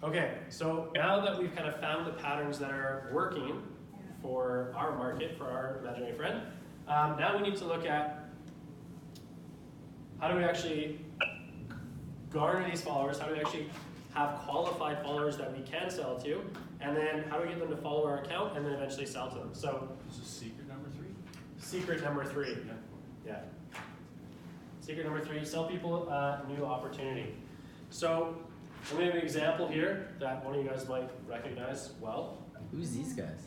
Okay, so now that we've kind of found the patterns that are working for our market, for our imaginary friend, now we need to look at how do we actually garner these followers, how do we actually have qualified followers that we can sell to, and then how do we get them to follow our account and then eventually sell to them. So This is secret number 3? secret number 3. Yeah. Secret number 3, sell people a new opportunity. So I'm going to give an example here that one of you guys might recognize well. Who's these guys?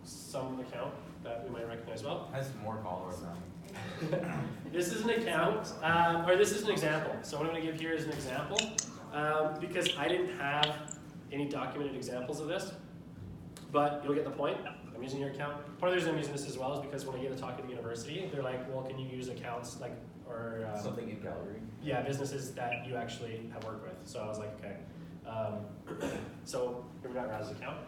Some account that we might recognize well. Has more followers than me. This is an account, or this is an example. So what I'm going to give here is an example because I didn't have any documented examples of this, but you'll get the point. I'm using your account. Part of the reason I'm using this as well is because when I gave the talk at the university, they're like, well, can you use accounts like, or Something in Calgary. yeah, businesses that you actually have worked with. So I was like, okay. So here we got Raz's account.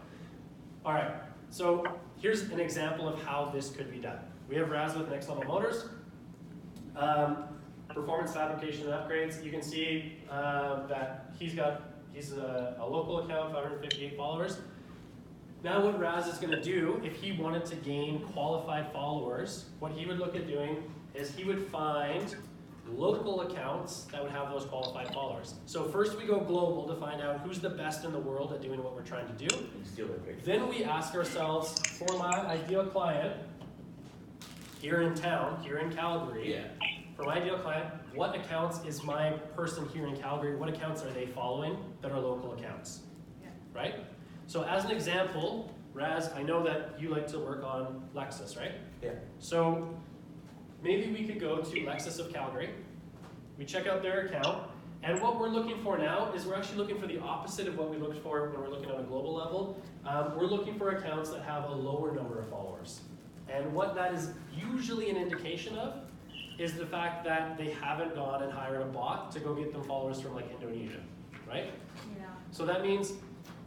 All right, so here's an example of how this could be done. We have Raz with Next Level Motors. Performance fabrication and upgrades. You can see that he's a local account, 558 followers. Now what Raz is going to do, if he wanted to gain qualified followers, what he would look at doing is he would find local accounts that would have those qualified followers. So first we go global to find out who's the best in the world at doing what we're trying to do. And steal their picture. Then we ask ourselves, for my ideal client, here in town, here in Calgary, Yeah. for my ideal client, what accounts is my person here in Calgary, what accounts are they following that are local accounts? Yeah. Right? So as an example, Raz, I know that you like to work on Lexus, right? Yeah. So maybe we could go to Lexus of Calgary, we check out their account, and what we're looking for now is we're actually looking for the opposite of what we looked for when we're looking on a global level. We're looking for accounts that have a lower number of followers. And what that is usually an indication of is the fact that they haven't gone and hired a bot to go get them followers from like Indonesia, right? Yeah. So that means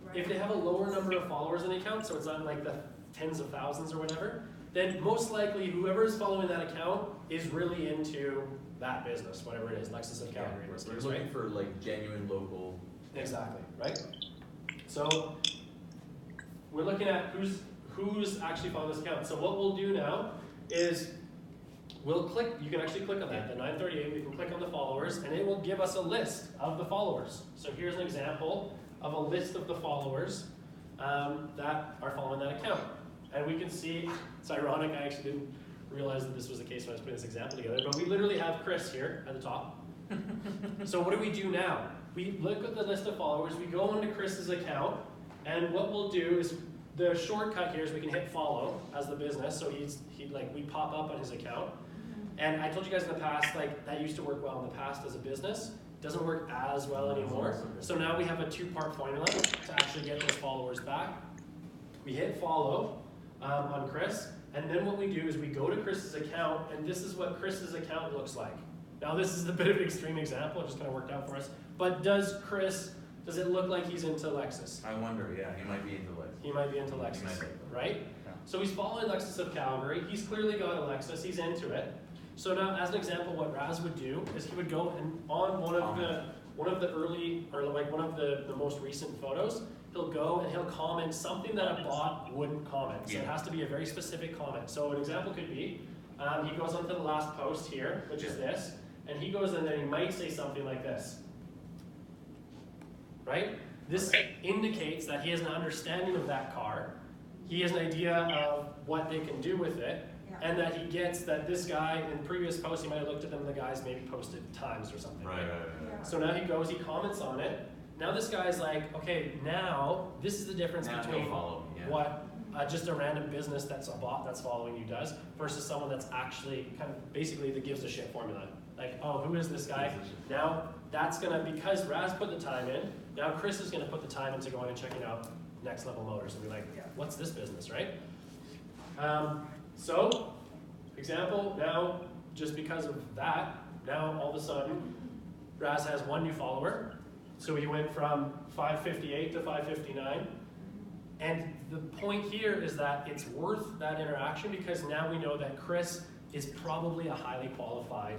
Right. if they have a lower number of followers in the account, so it's not like the tens of thousands or whatever, then most likely whoever is following that account is really into that business, whatever it is, Lexus of Calgary, in this We're case, looking right? for like genuine local. Exactly, right? So we're looking at who's actually following this account. So what we'll do now is we'll click, you can actually click on that, the 938, we can click on the followers, and it will give us a list of the followers. So here's an example of a list of the followers that are following that account. And we can see, it's ironic, I actually didn't realize that this was the case when I was putting this example together, but we literally have Chris here at the top. So what do we do now? We look at the list of followers, we go into Chris's account, and what we'll do is, the shortcut here is we can hit follow as the business, so we pop up on his account. And I told you guys in the past, like, that used to work well in the past as a business. Doesn't work as well anymore. So now we have a 2-part formula to actually get those followers back. We hit follow on Chris, and then what we do is we go to Chris's account, and this is what Chris's account looks like. Now this is a bit of an extreme example, it just kind of worked out for us. But does it look like he's into Lexus? I wonder, yeah, he might be into Lexus. He might be into Lexus, He might be. right? Yeah. So he's following Lexus of Calgary. He's clearly got a Lexus. He's into it. So now, as an example, what Raz would do is he would go and on one of the early, or like one of the most recent photos, he'll go and he'll comment something that a bot wouldn't comment. So it Yeah. has to be a very specific comment. So an example could be, he goes onto the last post here, which is this, and he goes and then he might say something like this, right? This indicates that he has an understanding of that car. He has an idea of what they can do with it, Yeah. and that he gets that this guy in previous posts, he might have looked at them, the guys maybe posted times or something. Right. Yeah. So now he goes, he comments on it. Now this guy's like, okay, now this is the difference Now between he'll follow me, yeah. what just a random business that's a bot that's following you does versus someone that's actually kind of basically the gives a shit formula. Like, oh, who is this guy? Now that's gonna, because Raz put the time in, now Chris is gonna put the time into going and checking out Next Level Motors and be like, Yeah. what's this business, right? So, example, now just because of that, now all of a sudden, Raz has one new follower. So he went from 558 to 559. And the point here is that it's worth that interaction because now we know that Chris is probably a highly qualified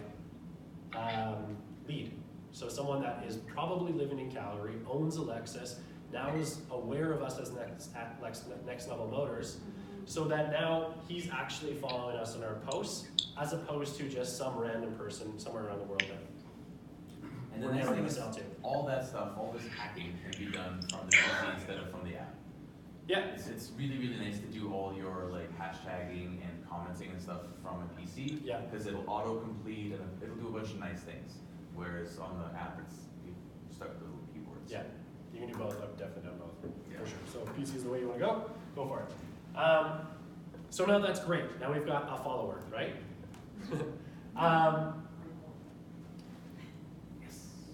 lead. So someone that is probably living in Calgary, owns a Lexus. now is aware of us as Next Level Motors, so that now he's actually following us in our posts, as opposed to just some random person somewhere around the world that And the we're next never thing gonna is sell to. all that stuff, all this hacking can be done from the PC instead of from the app. Yeah, It's really, really nice to do all your like hashtagging and commenting and stuff from a PC. Yeah. Because it'll auto-complete and it'll do a bunch of nice things. Whereas on the app, you're stuck with the little keyboards. yeah, you can do both. I've definitely done both, Yeah. for sure. So if PC is the way you wanna go for it. So now that's great. Now we've got a follower, right?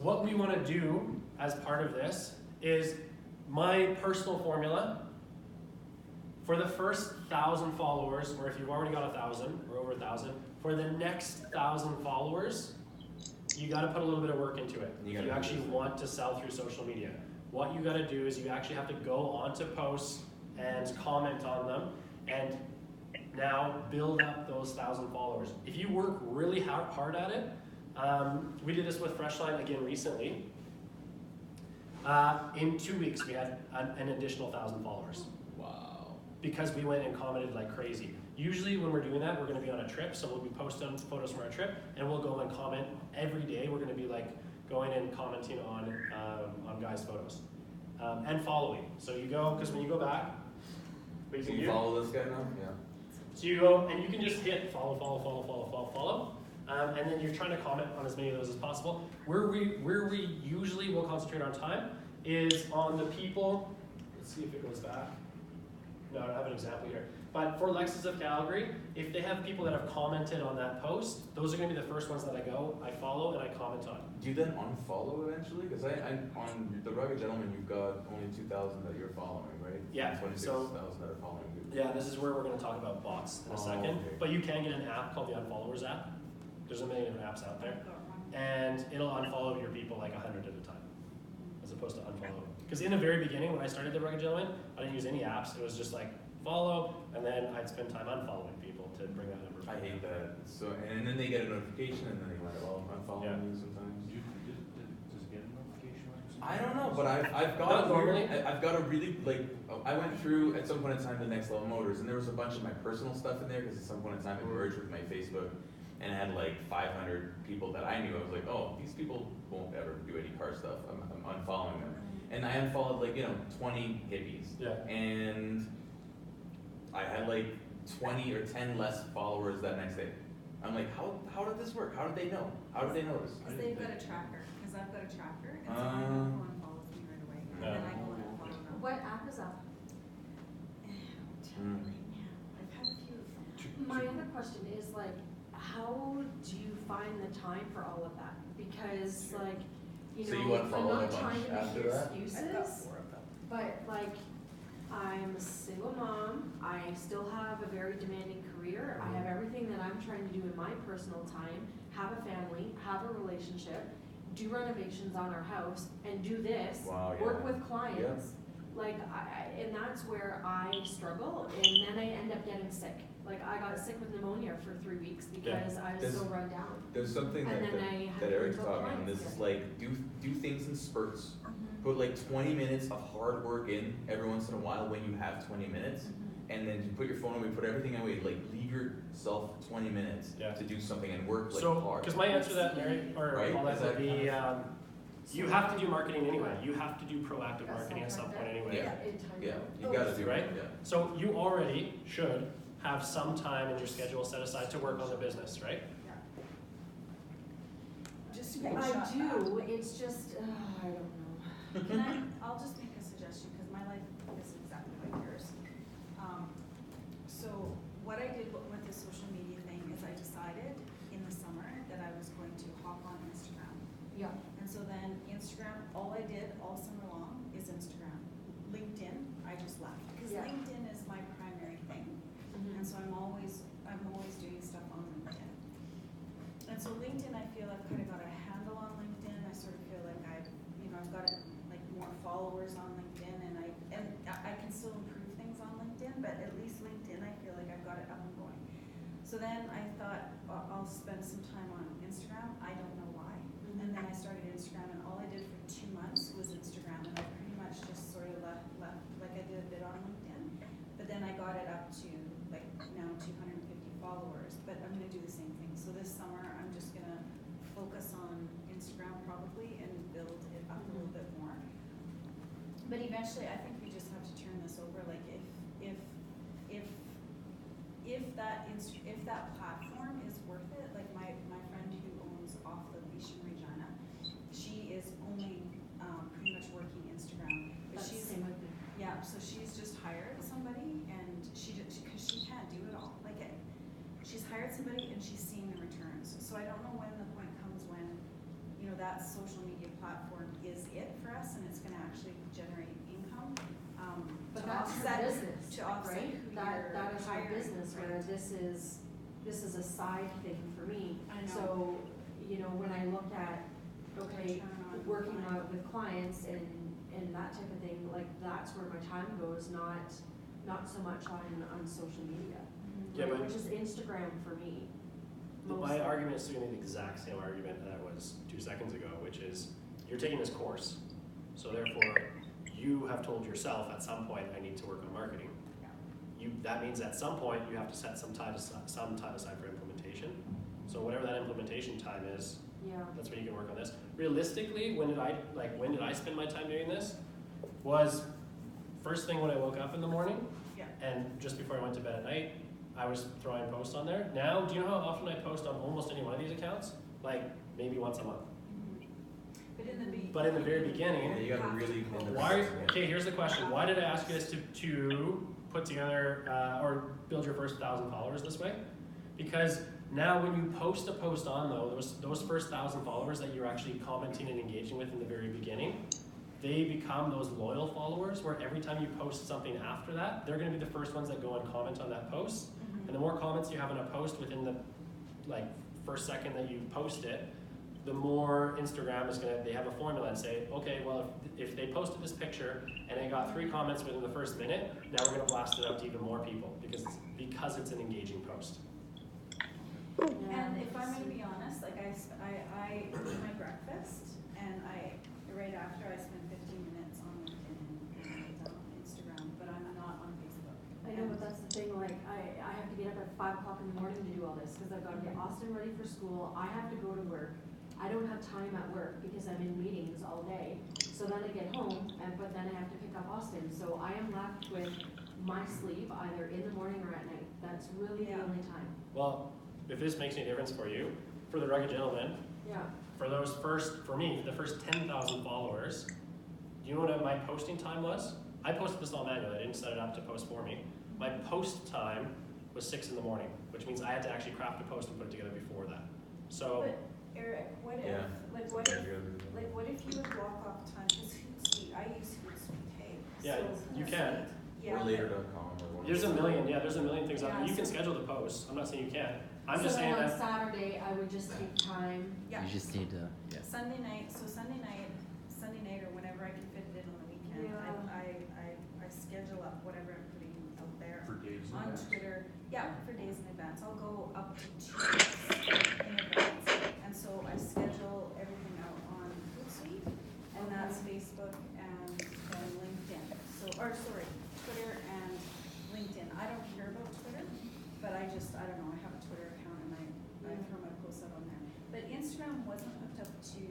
What we want to do as part of this is my personal formula for the first 1,000 followers, or if you've already got 1,000 or over 1,000, for the next 1,000 followers, you got to put a little bit of work into it. You If gotta you do actually this. want to sell through social media, what you got to do is you actually have to go onto posts and comment on them, and now build up those 1,000 followers. If you work really hard at it, we did this with Freshline again recently. In 2 weeks, we had an additional 1,000 followers Wow. because we went and commented like crazy. Usually when we're doing that, we're gonna be on a trip, so we'll be posting photos from our trip, and we'll go and comment every day. We're gonna be like going and commenting on guys' photos. And following. So you go, because when you go back, what you So can you do, follow this guy now? Yeah. so you go and you can just hit follow. And then you're trying to comment on as many of those as possible. Where we usually will concentrate our time is on the people. Let's see if it goes back. No, I don't have an example here. But for Lexus of Calgary, if they have people that have commented on that post, those are going to be the first ones that I follow and I comment on. Do you then unfollow eventually? Because I on the Rugged Gentleman, you've got only 2,000 that you're following, right? Yeah, 26,000 that are following you. Yeah, this is where we're going to talk about bots in a Oh, second. okay. But you can get an app called the Unfollowers app. There's a million different apps out there. And it'll unfollow your people like 100 at a time, as opposed to unfollow. Because in the very beginning, when I started the Rugged Gentleman, I didn't use any apps. It was just like follow, and then I'd spend time unfollowing people to bring that number. I hate that. So and then they get a notification and then they wind up unfollowing Yeah. you sometimes. Does it get a notification or something? I don't know, but I've Not got normally. I've got a really like I went through at some point in time the Next Level Motors, and there was a bunch of my personal stuff in there because at some point in time it merged with my Facebook, and I had like 500 people that I knew. I was like, oh, these people won't ever do any car stuff. I'm unfollowing them, and I unfollowed like 20 hippies, Yeah. and I had like 20 or 10 less followers that next day. I'm like, how did this work? How did they know? How did they notice? Because they've got a tracker, because I've got a tracker, and so I Ah. know who unfollows me right away, and then I go and unfollow them. What app is that? I'll tell you right now, I've had a few of them. My other question is like, how do you find the time for all of that? Because like, you So you know, I'm unfollowed a not bunch trying to make after that? excuses, I've got 4 of them. but like, I'm a single mom, I still have a very demanding career, I have everything that I'm trying to do in my personal time, have a family, have a relationship, do renovations on our house, and do this, Wow, yeah. work with clients. Like, and that's where I struggle, and then I end up getting sick. Like, I got sick with pneumonia for 3 weeks because I was so There's- run down. There's something And that, then I had that to Eric book taught me, and clients this is again. like do things in spurts. Put like 20 minutes of hard work in every once in a while when you have 20 minutes, and then you put your phone away, put everything away, like leave yourself 20 minutes Yeah. to do something and work like So, hard. because my answer to that, Mary, or Right? Paulette, Is would that be, kind you have to do marketing anyway. You have to do proactive marketing at some point anyway. Yeah. Yeah. Yeah, you gotta do Right? it, yeah. So you already should have some time in your schedule set aside to work on the business, right? Just to get I shot do, it's just, I don't know. I'll just make a suggestion, because my life is exactly like yours. So what I did with the social media thing is I decided in the summer that I was going to hop on Instagram. Yeah. And so then Instagram, all I did all summer long is Instagram. LinkedIn, I just left, because Yeah. LinkedIn is my primary thing. And so I'm always doing stuff on LinkedIn. And so LinkedIn, I feel I've kind of got a handle on LinkedIn. I sort of feel like I've got like more followers on LinkedIn, and I can still improve things on LinkedIn, but at least LinkedIn, I feel like I've got it up and going. So then I thought I'll spend some time on Instagram. I don't know why. And then I started Instagram, and all I did for 2 months was Instagram, and I pretty much just sort of I'm gonna do the same thing. So this summer, I'm just gonna focus on Instagram probably and build it up a little bit more. But eventually, I think we just have to turn this over, like if that platform is worth it, like my friend who owns Off the Leash in Regina, she is only, pretty much working Instagram, but That's the she's, same with me. yeah, so she's just hired somebody and cause she can't do it all, like she's hired somebody and she's seeing the returns, so I don't know when the point comes when, you know, that social media platform is it for us and it's gonna actually generate income, But to that's her offset, business, to offset right? who That you're is her hiring, business, where right? this is a side thing for me. I know. So, you know, when I look at, okay, Return on working client. out with clients and that type of thing, like, that's where my time goes, not so much on social media. Yeah, right? but- Which is Instagram for me. My mostly. argument is doing the exact same argument that was 2 seconds ago, which is, you're taking this course, so therefore, you have told yourself at some point, I need to work on marketing. That means at some point, you have to set some time aside for implementation. So whatever that implementation time is, Yeah. that's when you can work on this. Realistically, when did I spend my time doing this? Was first thing when I woke up in the morning, Yeah. and just before I went to bed at night, I was throwing posts on there. Now, do you know how often I post on almost any one of these accounts? Like, maybe once a month. But in the very beginning, Yeah, you gotta have to really. post. why, okay, here's the question. Why did I ask you guys to put together, or build your first 1,000 followers this way? Because now when you post a post on those first 1,000 followers that you're actually commenting and engaging with in the very beginning, they become those loyal followers where every time you post something after that, they're gonna be the first ones that go and comment on that post. And the more comments you have on a post within the first second that you post it, the more Instagram is they have a formula and say, okay, well, if they posted this picture and it got 3 comments within the first minute, now we're gonna blast it out to even more people because it's an engaging post. And if I'm gonna be honest, like I eat my breakfast and right after I spend 15 minutes on LinkedIn and on Instagram, but I'm not on Facebook. I know, but that's the thing, like, I have to get up at 5 o'clock in the morning to do all this, because I've gotta get Austin ready for school, I have to go to work. I don't have time at work because I'm in meetings all day, so then I get home, but then I have to pick up Austin, so I am left with my sleep either in the morning or at night, that's really the Yeah. only time. Well, if this makes any difference for you, for the Rugged Gentleman, Yeah, for me, the first 10,000 followers, do you know what my posting time was? I posted this all manually, I didn't set it up to post for me. My post time was 6 in the morning, which means I had to actually craft a post and put it together before that. So, But Eric, what if, Yeah. what if you would block off time, cause Hootsuite, I use Hootsuite, hey. Yeah, So you can. Hootsuite, yeah, Or but- later.com or one. there's a million things out there. Yeah, You can so- schedule the posts, I'm not saying you can't. I'm so just saying then on that, Saturday, I would just take time, Yeah. You just need to, yeah. Sunday night or whenever I can fit it in on the weekend, Yeah. I schedule up whatever I'm putting out there. For days in On advance. Twitter, yeah, for days in advance, I'll go up to 2 weeks in advance. And so I schedule everything out on Hootsuite, and that's Facebook and LinkedIn. Twitter and LinkedIn. I don't care about Twitter, but I don't know, I have a Twitter account and I throw my posts out on there. But Instagram wasn't hooked up to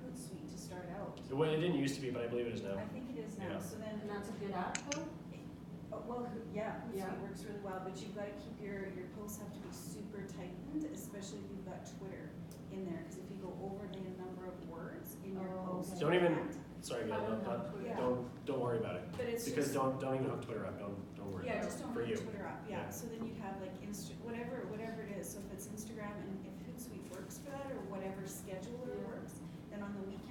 Hootsuite to start out. it didn't used to be, but I believe it is now. I think it is now, Yeah. so then. and that's a good app though? Yeah, Yeah. Hootsuite works really well, but you've gotta keep your posts have to be super tightened, especially if you've got Twitter in there, cause if you go over the number of words in your Oh, post. okay. Don't even, can't. sorry, I Gail, don't have Twitter. don't worry about it. But it's Because just, don't even hook Twitter up, don't worry yeah, about just it, don't for have you. Twitter up, Yeah. yeah, so then you'd have like whatever it is, so if it's Instagram and if Hootsuite works for that, or whatever scheduler Yeah. works, then on the weekend